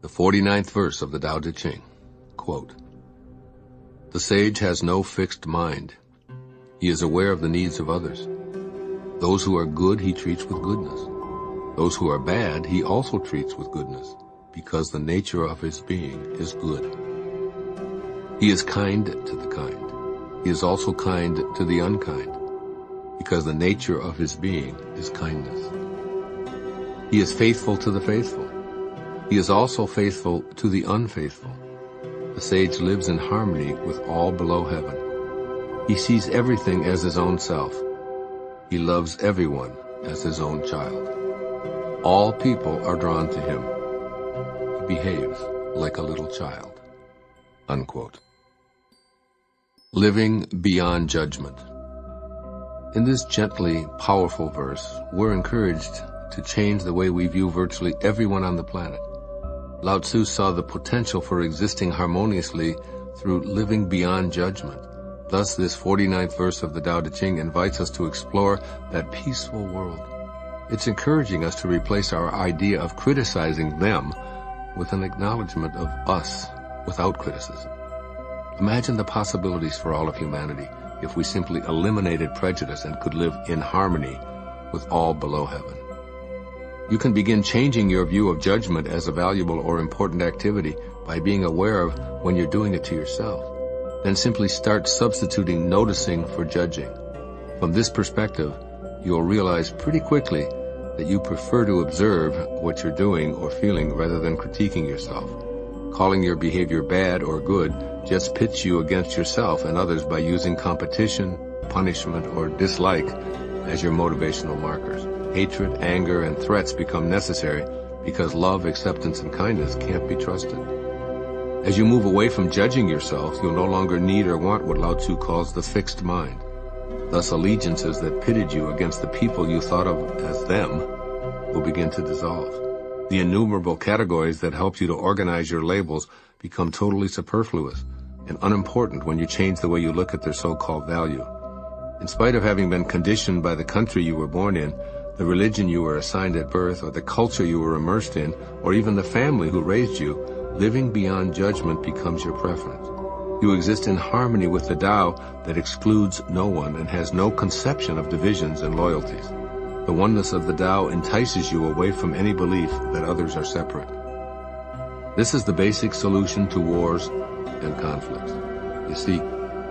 The 49th verse of the Tao Te Ching. Quote, "The sage has no fixed mind. He is aware of the needs of others. Those who are good he treats with goodness. Those who are bad he also treats with goodness, because the nature of his being is good. He is kind to the kind. He is also kind to the unkind, because the nature of his being is kindness. He is faithful to the faithful. He is also faithful to the unfaithful. The sage lives in harmony with all below heaven. He sees everything as his own self. He loves everyone as his own child. All people are drawn to him. He behaves like a little child." Unquote. Living beyond judgment. In this gently powerful verse, we're encouraged to change the way we view virtually everyone on the planet. Lao Tzu saw the potential for existing harmoniously through living beyond judgment. Thus, this 49th verse of the Tao Te Ching invites us to explore that peaceful world. It's encouraging us to replace our idea of criticizing them with an acknowledgement of us without criticism. Imagine the possibilities for all of humanity if we simply eliminated prejudice and could live in harmony with all below heaven. You can begin changing your view of judgment as a valuable or important activity by being aware of when you're doing it to yourself. Then simply start substituting noticing for judging. From this perspective, you'll realize pretty quickly that you prefer to observe what you're doing or feeling rather than critiquing yourself. Calling your behavior bad or good just pits you against yourself and others by using competition, punishment, or dislike as your motivational markers. Hatred, anger, and threats become necessary because love, acceptance, and kindness can't be trusted. As you move away from judging yourself, you'll no longer need or want what Lao Tzu calls the fixed mind. Thus, allegiances that pitted you against the people you thought of as them will begin to dissolve. The innumerable categories that helped you to organize your labels become totally superfluous and unimportant when you change the way you look at their so-called value. In spite of having been conditioned by the country you were born in, the religion you were assigned at birth, or the culture you were immersed in, or even the family who raised you, living beyond judgment becomes your preference. You exist in harmony with the Tao that excludes no one and has no conception of divisions and loyalties. The oneness of the Tao entices you away from any belief that others are separate. This is the basic solution to wars and conflicts. You see,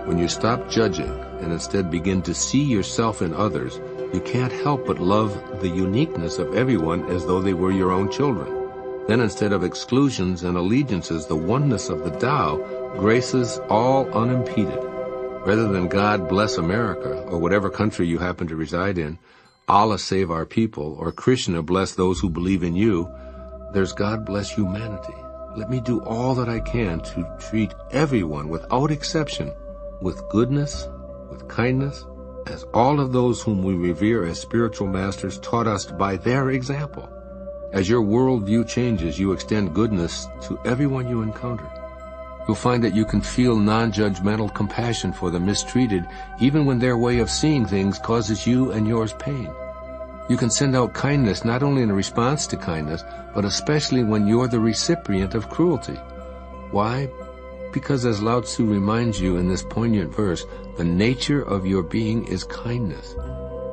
when you stop judging and instead begin to see yourself in others, you can't help but love the uniqueness of everyone as though they were your own children. Then instead of exclusions and allegiances, the oneness of the Tao graces all unimpeded. Rather than God bless America, or whatever country you happen to reside in, Allah save our people, or Krishna bless those who believe in you, there's God bless humanity. Let me do all that I can to treat everyone without exception with goodness, with kindness, as all of those whom we revere as spiritual masters taught us by their example. As your worldview changes, you extend goodness to everyone you encounter. You'll find that you can feel non-judgmental compassion for the mistreated, even when their way of seeing things causes you and yours pain. You can send out kindness not only in response to kindness, but especially when you're the recipient of cruelty. Why? Because as Lao Tzu reminds you in this poignant verse, the nature of your being is kindness.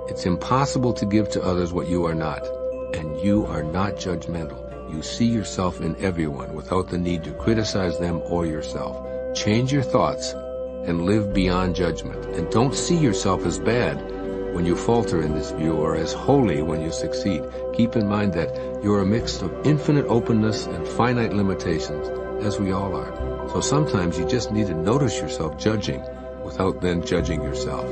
It's impossible to give to others what you are not, and you are not judgmental. You see yourself in everyone without the need to criticize them or yourself. Change your thoughts and live beyond judgment. And don't see yourself as bad when you falter in this view or as holy when you succeed. Keep in mind that you're a mix of infinite openness and finite limitations, as we all are. So sometimes you just need to notice yourself judging without then judging yourself.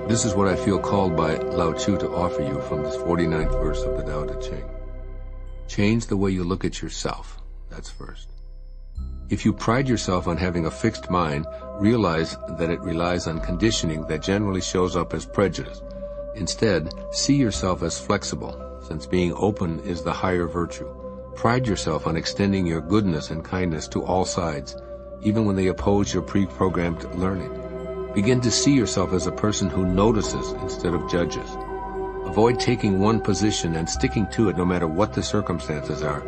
This is what I feel called by Lao Tzu to offer you from this 49th verse of the Tao Te Ching. Change the way you look at yourself. That's first. If you pride yourself on having a fixed mind, realize that it relies on conditioning that generally shows up as prejudice. Instead, see yourself as flexible, since being open is the higher virtue. Pride yourself on extending your goodness and kindness to all sides, even when they oppose your pre-programmed learning. Begin to see yourself as a person who notices instead of judges. Avoid taking one position and sticking to it no matter what the circumstances are.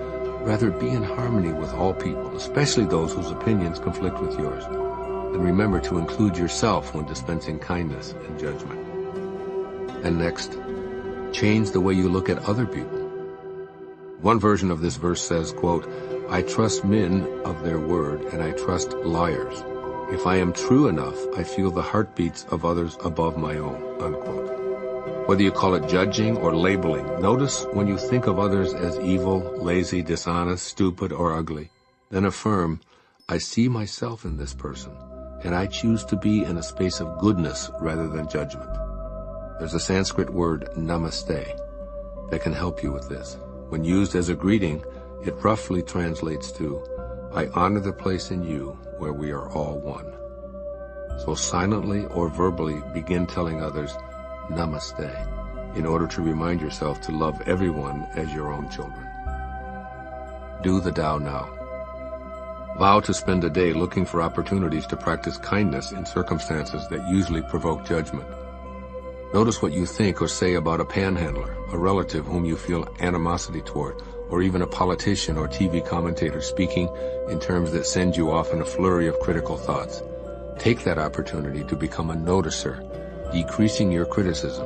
Rather, be in harmony with all people, especially those whose opinions conflict with yours. And remember to include yourself when dispensing kindness and judgment. And next, change the way you look at other people. One version of this verse says, quote, "I trust men of their word, and I trust liars. If I am true enough, I feel the heartbeats of others above my own," unquote. Whether you call it judging or labeling, notice when you think of others as evil, lazy, dishonest, stupid, or ugly. Then affirm, "I see myself in this person, and I choose to be in a space of goodness rather than judgment." There's a Sanskrit word, namaste, that can help you with this. When used as a greeting, it roughly translates to, "I honor the place in you where we are all one." So silently or verbally begin telling others, Namaste, in order to remind yourself to love everyone as your own children. Do the Tao now. Vow to spend a day looking for opportunities to practice kindness in circumstances that usually provoke judgment. Notice what you think or say about a panhandler, a relative whom you feel animosity toward, or even a politician or TV commentator speaking in terms that send you off in a flurry of critical thoughts. Take that opportunity to become a noticer, decreasing your criticism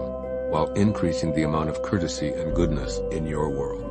while increasing the amount of courtesy and goodness in your world.